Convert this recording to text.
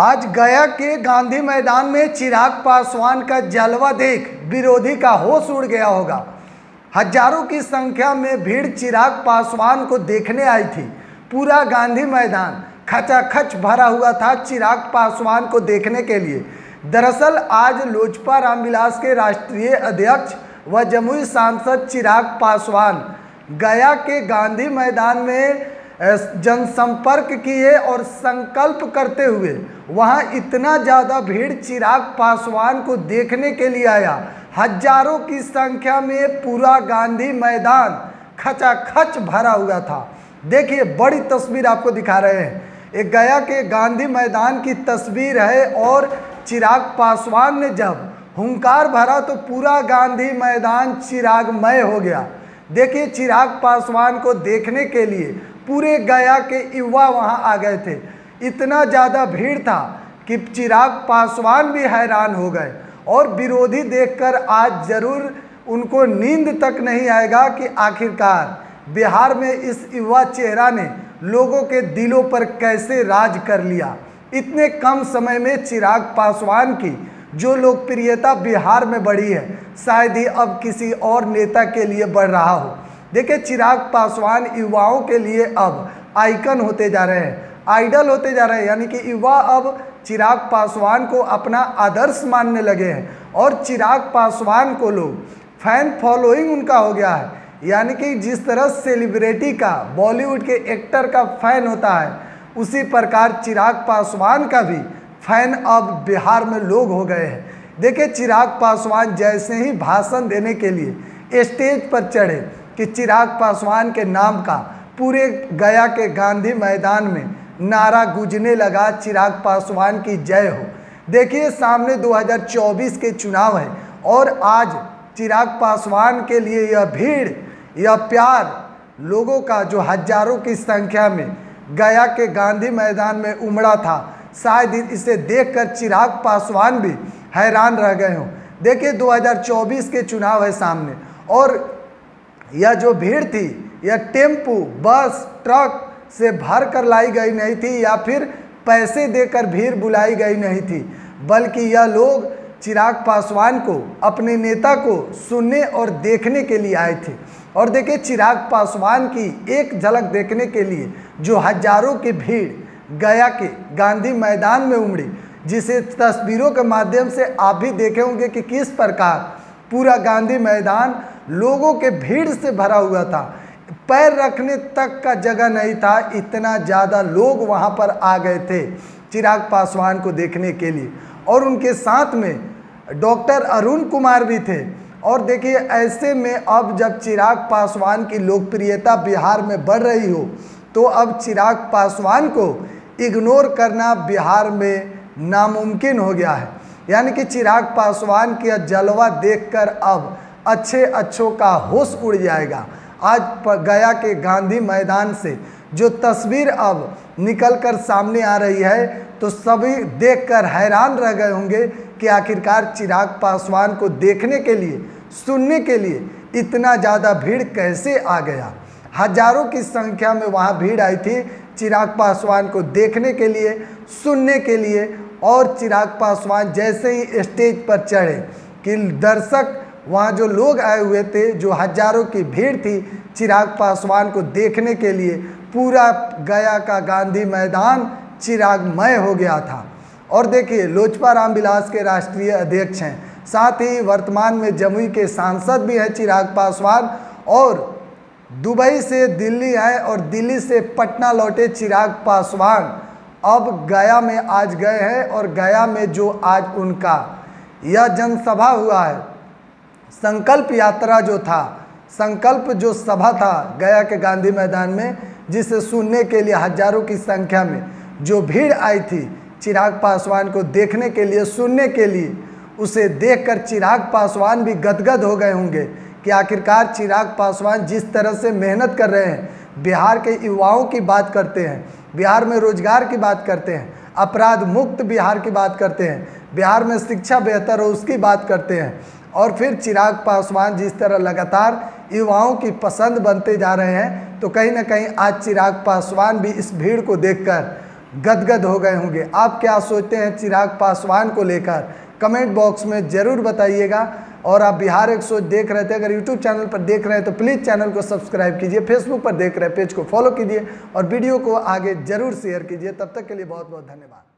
आज गया के गांधी मैदान में चिराग पासवान का जलवा देख विरोधी का होश उड़ गया होगा। हजारों की संख्या में भीड़ चिराग पासवान को देखने आई थी। पूरा गांधी मैदान खचाखच भरा हुआ था चिराग पासवान को देखने के लिए। दरअसल आज लोजपा रामविलास के राष्ट्रीय अध्यक्ष व जमुई सांसद चिराग पासवान गया के गांधी मैदान में जनसंपर्क किए और संकल्प करते हुए वहां इतना ज़्यादा भीड़ चिराग पासवान को देखने के लिए आया। हजारों की संख्या में पूरा गांधी मैदान खचाखच भरा हुआ था। देखिए बड़ी तस्वीर आपको दिखा रहे हैं, एक गया के गांधी मैदान की तस्वीर है और चिराग पासवान ने जब हुंकार भरा तो पूरा गांधी मैदान चिरागमय हो गया। देखिए चिराग पासवान को देखने के लिए पूरे गया के युवा वहां आ गए थे। इतना ज़्यादा भीड़ था कि चिराग पासवान भी हैरान हो गए और विरोधी देखकर आज जरूर उनको नींद तक नहीं आएगा कि आखिरकार बिहार में इस युवा चेहरा ने लोगों के दिलों पर कैसे राज कर लिया। इतने कम समय में चिराग पासवान की जो लोकप्रियता बिहार में बढ़ी है शायद ही अब किसी और नेता के लिए बढ़ रहा हो। देखिए चिराग पासवान युवाओं के लिए अब आइकन होते जा रहे हैं, आइडल होते जा रहे हैं, यानी कि युवा अब चिराग पासवान को अपना आदर्श मानने लगे हैं और चिराग पासवान को लोग फैन फॉलोइंग उनका हो गया है। यानी कि जिस तरह सेलिब्रिटी का बॉलीवुड के एक्टर का फैन होता है उसी प्रकार चिराग पासवान का भी फैन अब बिहार में लोग हो गए हैं। देखिए चिराग पासवान जैसे ही भाषण देने के लिए स्टेज पर चढ़े कि चिराग पासवान के नाम का पूरे गया के गांधी मैदान में नारा गूंजने लगा, चिराग पासवान की जय हो। देखिए सामने 2024 के चुनाव है और आज चिराग पासवान के लिए यह भीड़, यह प्यार लोगों का जो हजारों की संख्या में गया के गांधी मैदान में उमड़ा था, शायद इसे देखकर चिराग पासवान भी हैरान रह गए हों। देखिए 2024 के चुनाव है सामने और यह जो भीड़ थी यह टेम्पू, बस, ट्रक से भर कर लाई गई नहीं थी या फिर पैसे देकर भीड़ बुलाई गई नहीं थी, बल्कि यह लोग चिराग पासवान को, अपने नेता को सुनने और देखने के लिए आए थे। और देखिए चिराग पासवान की एक झलक देखने के लिए जो हजारों की भीड़ गया के गांधी मैदान में उमड़ी, जिसे तस्वीरों के माध्यम से आप भी देखे होंगे कि किस प्रकार पूरा गांधी मैदान लोगों के भीड़ से भरा हुआ था। पैर रखने तक का जगह नहीं था, इतना ज़्यादा लोग वहां पर आ गए थे चिराग पासवान को देखने के लिए। और उनके साथ में डॉक्टर अरुण कुमार भी थे। और देखिए ऐसे में अब जब चिराग पासवान की लोकप्रियता बिहार में बढ़ रही हो तो अब चिराग पासवान को इग्नोर करना बिहार में नामुमकिन हो गया है। यानी कि चिराग पासवान का जलवा देखकर अब अच्छों का होश उड़ जाएगा। आज गया के गांधी मैदान से जो तस्वीर अब निकलकर सामने आ रही है तो सभी देखकर हैरान रह गए होंगे कि आखिरकार चिराग पासवान को देखने के लिए, सुनने के लिए इतना ज़्यादा भीड़ कैसे आ गया। हजारों की संख्या में वहाँ भीड़ आई थी चिराग पासवान को देखने के लिए, सुनने के लिए। और चिराग पासवान जैसे ही स्टेज पर चढ़े कि दर्शक, वहाँ जो लोग आए हुए थे, जो हजारों की भीड़ थी चिराग पासवान को देखने के लिए, पूरा गया का गांधी मैदान चिरागमय हो गया था। और देखिए लोजपा रामविलास के राष्ट्रीय अध्यक्ष हैं, साथ ही वर्तमान में जमुई के सांसद भी हैं चिराग पासवान। और दुबई से दिल्ली आए और दिल्ली से पटना लौटे चिराग पासवान अब गया में आज गए हैं। और गया में जो आज उनका यह जनसभा हुआ है, संकल्प यात्रा जो था, संकल्प जो सभा था गया के गांधी मैदान में, जिसे सुनने के लिए हजारों की संख्या में जो भीड़ आई थी चिराग पासवान को देखने के लिए, सुनने के लिए, उसे देखकर चिराग पासवान भी गदगद हो गए होंगे कि आखिरकार चिराग पासवान जिस तरह से मेहनत कर रहे हैं, बिहार के युवाओं की बात करते हैं, बिहार में रोजगार की बात करते हैं, अपराध मुक्त बिहार की बात करते हैं, बिहार में शिक्षा बेहतर हो उसकी बात करते हैं। और फिर चिराग पासवान जिस तरह लगातार युवाओं की पसंद बनते जा रहे हैं तो कहीं ना कहीं आज चिराग पासवान भी इस भीड़ को देखकर गदगद हो गए होंगे। आप क्या सोचते हैं चिराग पासवान को लेकर, कमेंट बॉक्स में ज़रूर बताइएगा। और आप बिहार एक सोच देख रहे थे, अगर यूट्यूब चैनल पर देख रहे हैं तो प्लीज़ चैनल को सब्सक्राइब कीजिए, फेसबुक पर देख रहे हैं पेज को फॉलो कीजिए और वीडियो को आगे ज़रूर शेयर कीजिए। तब तक के लिए बहुत बहुत धन्यवाद।